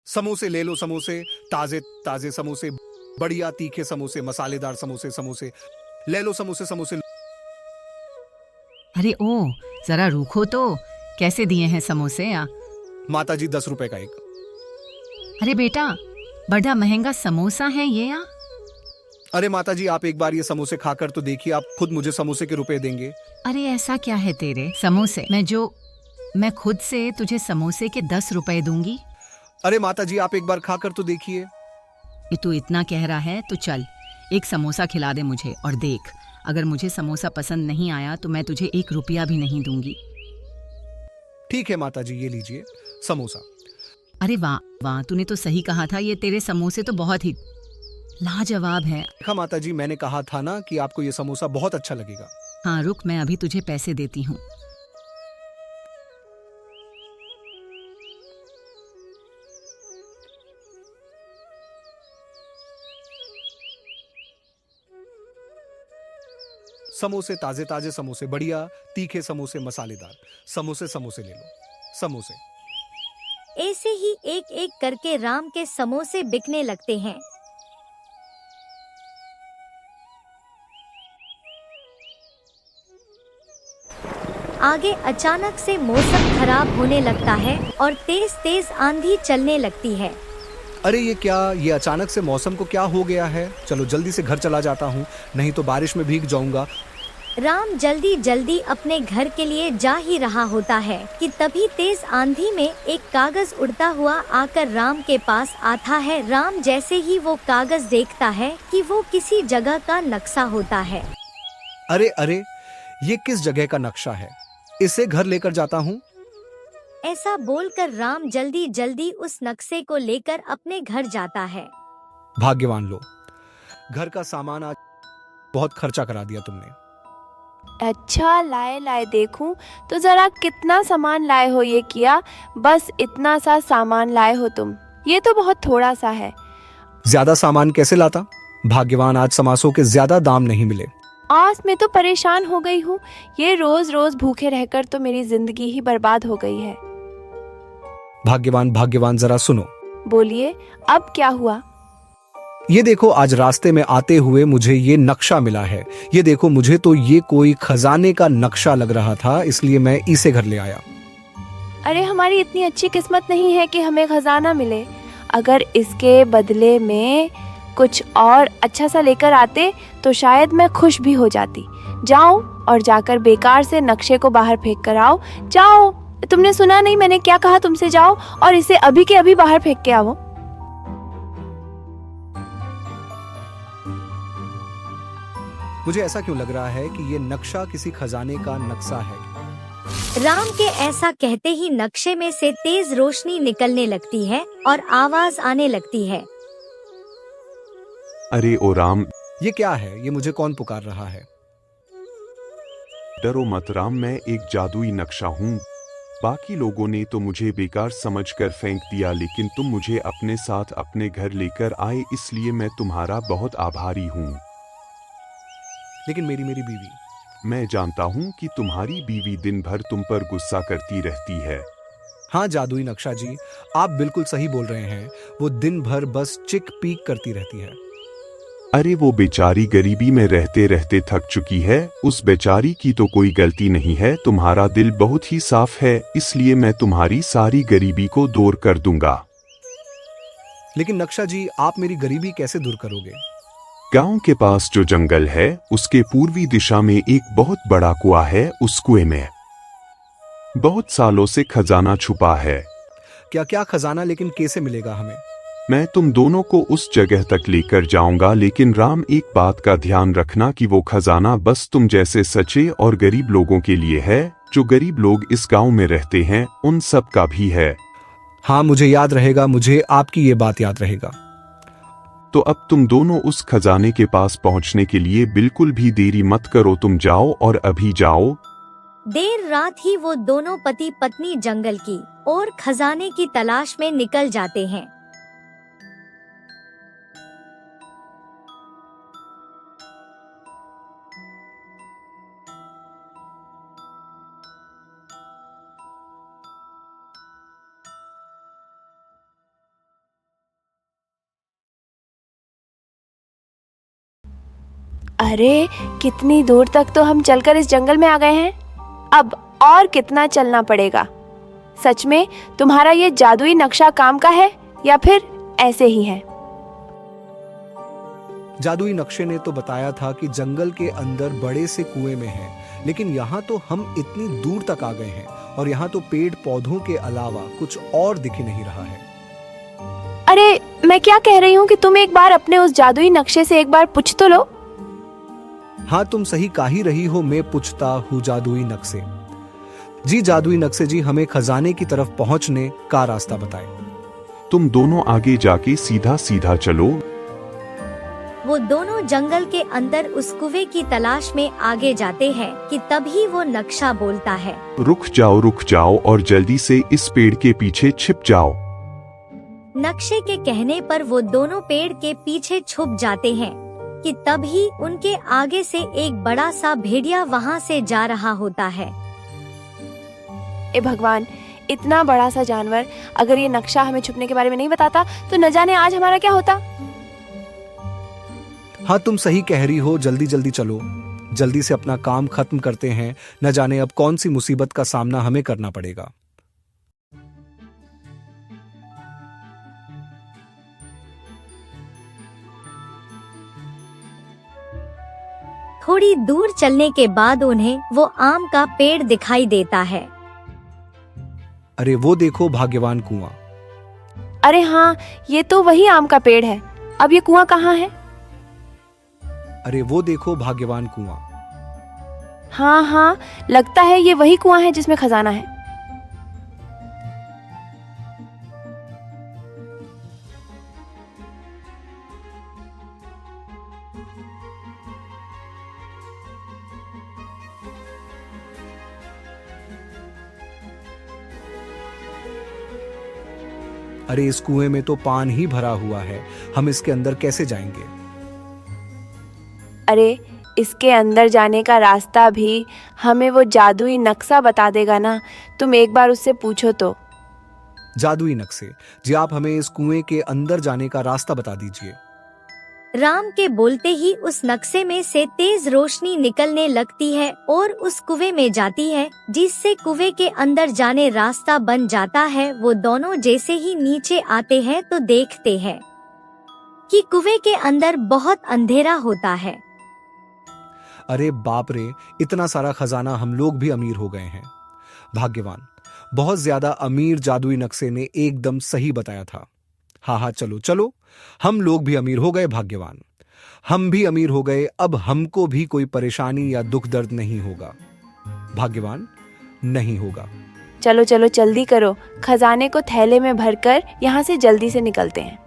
समोसे ले लो, समोसे, ताजे ताजे समोसे, बढ़िया तीखे समोसे, मसालेदार समोसे, समोसे ले लो, समोसे समोसे। अरे ओ, जरा रुको तो। कैसे दिए हैं समोसे या? माता जी 10 रुपए का एक। अरे बेटा, बड़ा महंगा समोसा है ये या? अरे माता जी, आप एक बार ये समोसे खाकर तो देखिए, आप खुद मुझे समोसे के रुपए देंगे। अरे ऐसा क्या है तेरे समोसे मैं खुद से तुझे समोसे के 10 रुपए दूंगी। अरे माता जी, आप एक बार खाकर तो देखिए। ये तू इतना कह रहा है तो चल, एक समोसा खिला दे मुझे, और देख, अगर मुझे समोसा पसंद नहीं आया तो मैं तुझे 1 रुपया भी नहीं दूंगी। ठीक है माता जी, ये लीजिए समोसा। अरे वाह वाह, तूने तो सही कहा था, ये तेरे समोसे तो बहुत ही लाजवाब है। देखा माता जी, मैंने कहा था ना कि आपको ये समोसा बहुत अच्छा लगेगा। हाँ रुक, मैं अभी तुझे पैसे देती हूँ। समोसे, ताजे ताजे समोसे, बढ़िया तीखे समोसे, मसालेदार समोसे, समोसे ले लो, समोसे। ऐसे ही एक एक करके राम के समोसे बिकने लगते हैं। आगे अचानक से मौसम खराब होने लगता है और तेज तेज आंधी चलने लगती है। अरे ये क्या, ये अचानक से मौसम को क्या हो गया है? चलो जल्दी से घर चला जाता हूँ, नहीं तो बारिश में भीग जाऊंगा। राम जल्दी जल्दी अपने घर के लिए जा ही रहा होता है कि तभी तेज आंधी में एक कागज उड़ता हुआ आकर राम के पास आता है। राम जैसे ही वो कागज देखता है कि वो किसी जगह का नक्शा होता है। अरे अरे, ये किस जगह का नक्शा है? इसे घर लेकर जाता हूँ। ऐसा बोलकर राम जल्दी जल्दी उस नक्शे को लेकर अपने घर जाता है। भाग्यवान लो, घर का सामान आज बहुत खर्चा करा दिया तुमने। अच्छा, लाए लाए देखूं तो जरा कितना सामान लाए हो। ये किया, बस इतना सा सामान लाए हो तुम, ये तो बहुत थोड़ा सा है। ज्यादा सामान कैसे लाता? भाग्यवान, आज समोसों के ज्यादा दाम नहीं मिले। आज मैं तो परेशान हो गई हूँ, ये रोज रोज भूखे रहकर तो मेरी जिंदगी ही बर्बाद हो गई है। भाग्यवान भाग्यवान, जरा सुनो। बोलिए, अब क्या हुआ? ये देखो, आज रास्ते में आते हुए मुझे ये नक्शा मिला है। ये देखो, मुझे तो ये कोई खजाने का नक्शा लग रहा था, इसलिए मैं इसे घर ले आया। अरे हमारी इतनी अच्छी किस्मत नहीं है कि हमें खजाना मिले। अगर इसके बदले में कुछ और अच्छा सा लेकर आते तो शायद मैं खुश भी हो जाती। जाओ और जाकर बेकार से नक्शे को बाहर फेंक कर आओ। जाओ, तुमने सुना नहीं मैंने क्या कहा तुमसे? जाओ और इसे अभी के अभी बाहर फेंक के आओ। मुझे ऐसा क्यों लग रहा है कि ये नक्शा किसी खजाने का नक्शा है। राम के ऐसा कहते ही नक्शे में से तेज रोशनी निकलने लगती है और आवाज आने लगती है। अरे ओ राम, ये क्या है? ये मुझे कौन पुकार रहा है? डरो मत राम, मैं एक जादुई नक्शा हूँ। बाकी लोगों ने तो मुझे बेकार समझकर फेंक दिया, लेकिन तुम मुझे अपने साथ अपने घर लेकर आए, इसलिए मैं तुम्हारा बहुत आभारी हूँ। लेकिन मेरी मेरी बीवी। मैं जानता हूँ कि तुम्हारी बीवी दिन भर तुम पर गुस्सा करती रहती है। हाँ जादुई नक्शा जी, आप बिल्कुल सही बोल रहे हैं। वो दिन भर बस चिक पीक करती रहती है। अरे वो बेचारी गरीबी में रहते रहते थक चुकी है। उस बेचारी की तो कोई गलती नहीं है। तुम्हारा दिल बहुत ही साफ है, इसलिए मैं तुम्हारी सारी गरीबी को दूर कर दूंगा। लेकिन नक्शा जी, आप मेरी गरीबी कैसे दूर करोगे? गांव के पास जो जंगल है उसके पूर्वी दिशा में एक बहुत बड़ा कुआं है। उस कुएं में बहुत सालों से खजाना छुपा है। क्या क्या खजाना? लेकिन कैसे मिलेगा हमें? मैं तुम दोनों को उस जगह तक लेकर जाऊंगा, लेकिन राम एक बात का ध्यान रखना कि वो खजाना बस तुम जैसे सच्चे और गरीब लोगों के लिए है। जो गरीब लोग इस गांव में रहते हैं उन सब का भी है। हाँ मुझे याद रहेगा, मुझे आपकी ये बात याद रहेगा। तो अब तुम दोनों उस खजाने के पास पहुंचने के लिए बिल्कुल भी देरी मत करो। तुम जाओ और अभी जाओ। देर रात ही वो दोनों पति पत्नी जंगल की और खजाने की तलाश में निकल जाते हैं। अरे कितनी दूर तक तो हम चलकर इस जंगल में आ गए हैं। अब और कितना चलना पड़ेगा? सच में तुम्हारा ये जादुई नक्शा काम का है या फिर ऐसे ही है? जादुई नक्शे ने तो बताया था कि जंगल के अंदर बड़े से कुएं में है, लेकिन यहाँ तो हम इतनी दूर तक आ गए हैं और यहाँ तो पेड़ पौधों के अलावा कुछ और दिख ही नहीं रहा है। अरे मैं क्या कह रही हूँ कि तुम एक बार अपने उस जादुई नक्शे से एक बार पूछ तो लो। हाँ, तुम सही कह ही रही हो, मैं पूछता हूँ जादुई नक्शे जी। जादुई नक्शे जी, हमें खजाने की तरफ पहुंचने का रास्ता बताएं। तुम दोनों आगे जाके सीधा सीधा चलो। वो दोनों जंगल के अंदर उस कुएं की तलाश में आगे जाते हैं कि तभी वो नक्शा बोलता है, रुक जाओ और जल्दी से इस पेड़ के पीछे छिप जाओ। नक्शे के कहने पर वो दोनों पेड़ के पीछे छुप जाते हैं कि तभी उनके आगे से एक बड़ा सा भेड़िया वहाँ से जा रहा होता है। ए भगवान, इतना बड़ा सा जानवर अगर ये नक्शा हमें छुपने के बारे में नहीं बताता तो न जाने आज हमारा क्या होता। हाँ, तुम सही कह रही हो, जल्दी जल्दी चलो, जल्दी से अपना काम खत्म करते हैं, न जाने अब कौन सी मुसीबत का सामना हमें करना पड़ेगा। थोड़ी दूर चलने के बाद उन्हें वो आम का पेड़ दिखाई देता है। अरे वो देखो, भाग्यवान कुआं। अरे हाँ, ये तो वही आम का पेड़ है। अब ये कुआं कहाँ है? अरे वो देखो, भाग्यवान कुआं। हाँ, लगता है ये वही कुआं है जिसमें खजाना है। अरे इस कुएं में तो पानी ही भरा हुआ है, हम इसके अंदर कैसे जाएंगे? अरे इसके अंदर जाने का रास्ता भी हमें वो जादुई नक्शा बता देगा ना। तुम एक बार उससे पूछो तो। जादुई नक्शे जी, आप हमें इस कुएं के अंदर जाने का रास्ता बता दीजिए। राम के बोलते ही उस नक्शे में से तेज रोशनी निकलने लगती है और उस कुएं में जाती है, जिससे कुएं के अंदर जाने रास्ता बन जाता है। वो दोनों जैसे ही नीचे आते हैं तो देखते हैं कि कुएं के अंदर बहुत अंधेरा होता है। अरे बाप रे, इतना सारा खजाना, हम लोग भी अमीर हो गए हैं। भाग्यवान, बहुत ज्यादा अमीर जादुई नक्शे ने एकदम सही बताया था। हाँ, चलो चलो, हम लोग भी अमीर हो गए। भाग्यवान, हम भी अमीर हो गए, अब हमको भी कोई परेशानी या दुख दर्द नहीं होगा। भाग्यवान, नहीं होगा। चलो चलो जल्दी करो, खजाने को थैले में भरकर यहाँ से जल्दी से निकलते हैं।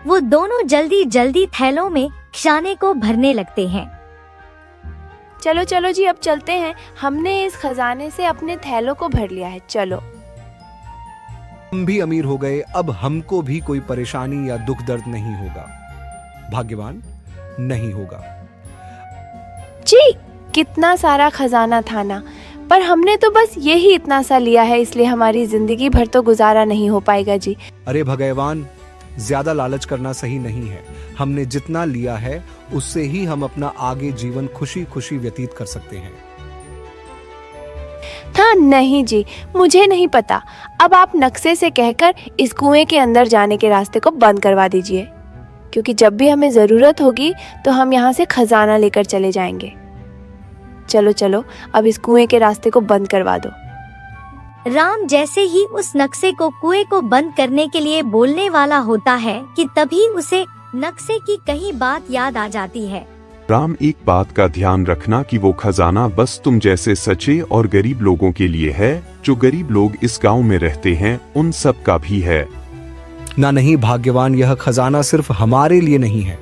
वो दोनों जल्दी जल्दी थैलों में खजाने को भरने लगते हैं। चलो चलो जी, अब चलते हैं। हमने इस खजाने से अपने थैलों को भर लिया है। चलो, हम भी अमीर हो गए, अब हमको भी कोई परेशानी या दुख दर्द नहीं होगा। भाग्यवान, नहीं होगा। जी कितना सारा खजाना था ना, पर हमने तो बस यही इतना सा लिया है, इसलिए हमारी जिंदगी भर तो गुजारा नहीं हो पाएगा जी। अरे भगवान, ज्यादा लालच करना सही नहीं है। हमने जितना लिया है उससे ही हम अपना आगे जीवन खुशी खुशी व्यतीत कर सकते हैं। हाँ नहीं जी, मुझे नहीं पता। अब आप नक्शे से कहकर इस कुएं के अंदर जाने के रास्ते को बंद करवा दीजिए, क्योंकि जब भी हमें जरूरत होगी तो हम यहाँ से खजाना लेकर चले जाएंगे। चलो चलो, अब इस कुएं के रास्ते को बंद करवा दो। राम जैसे ही उस नक्शे को कुएं को बंद करने के लिए बोलने वाला होता है कि तभी उसे नक्शे की कहीं बात याद आ जाती है। राम, एक बात का ध्यान रखना कि वो खजाना बस तुम जैसे सच्चे और गरीब लोगों के लिए है। जो गरीब लोग इस गांव में रहते हैं उन सब का भी है। ना नहीं भाग्यवान, यह खजाना सिर्फ हमारे लिए नहीं है,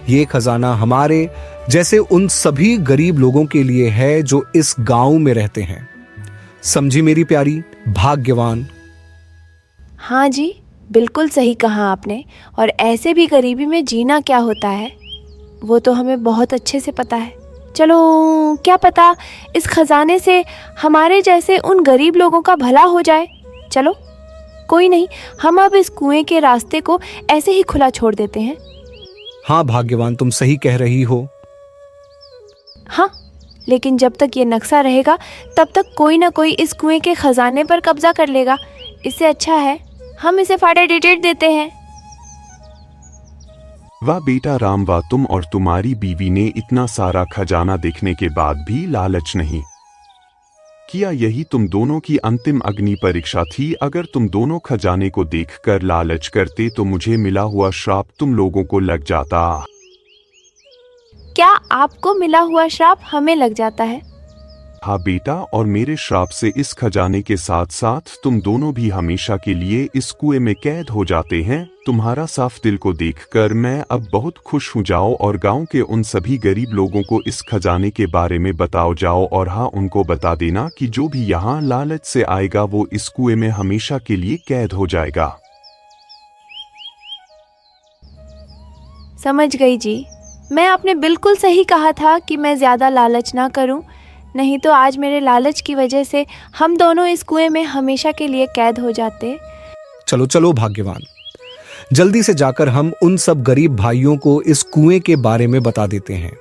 ये खजाना हमारे जैसे उन सभी गरीब लोगों के लिए है जो इस गांव में रहते हैं। समझी मेरी प्यारी भाग्यवान? हाँ जी, बिल्कुल सही कहा आपने। और ऐसे भी गरीबी में जीना क्या होता है वो तो हमें बहुत अच्छे से पता है। चलो, क्या पता इस खजाने से हमारे जैसे उन गरीब लोगों का भला हो जाए। चलो कोई नहीं, हम अब इस कुएं के रास्ते को ऐसे ही खुला छोड़ देते हैं। हाँ भाग्यवान, तुम सही कह रही हो। हाँ, लेकिन जब तक ये नक्शा रहेगा तब तक कोई ना कोई इस कुएं के खजाने पर कब्जा कर लेगा। इससे अच्छा है हम इसे फाड़ा डिटेट देते हैं। वाह बेटा राम, वाह, तुम और तुम्हारी बीवी ने इतना सारा खजाना देखने के बाद भी लालच नहीं किया। यही तुम दोनों की अंतिम अग्नि परीक्षा थी। अगर तुम दोनों खजाने को देखकर लालच करते तो मुझे मिला हुआ श्राप तुम लोगों को लग जाता। क्या आपको मिला हुआ श्राप हमें लग जाता है? हाँ बेटा, और मेरे श्राप से इस खजाने के साथ साथ तुम दोनों भी हमेशा के लिए इस कुएं में कैद हो जाते हैं। तुम्हारा साफ दिल को देखकर मैं अब बहुत खुश हूँ। जाओ और गांव के उन सभी गरीब लोगों को इस खजाने के बारे में बताओ जाओ, और हाँ, उनको बता देना कि जो भी यहाँ लालच से आएगा वो इस कुएं में हमेशा के लिए कैद हो जाएगा। समझ गई जी। मैं आपने बिल्कुल सही कहा था कि मैं ज़्यादा लालच ना करूं, नहीं तो आज मेरे लालच की वजह से हम दोनों इस कुएं में हमेशा के लिए कैद हो जाते। चलो चलो भाग्यवान, जल्दी से जाकर हम उन सब गरीब भाइयों को इस कुएं के बारे में बता देते हैं।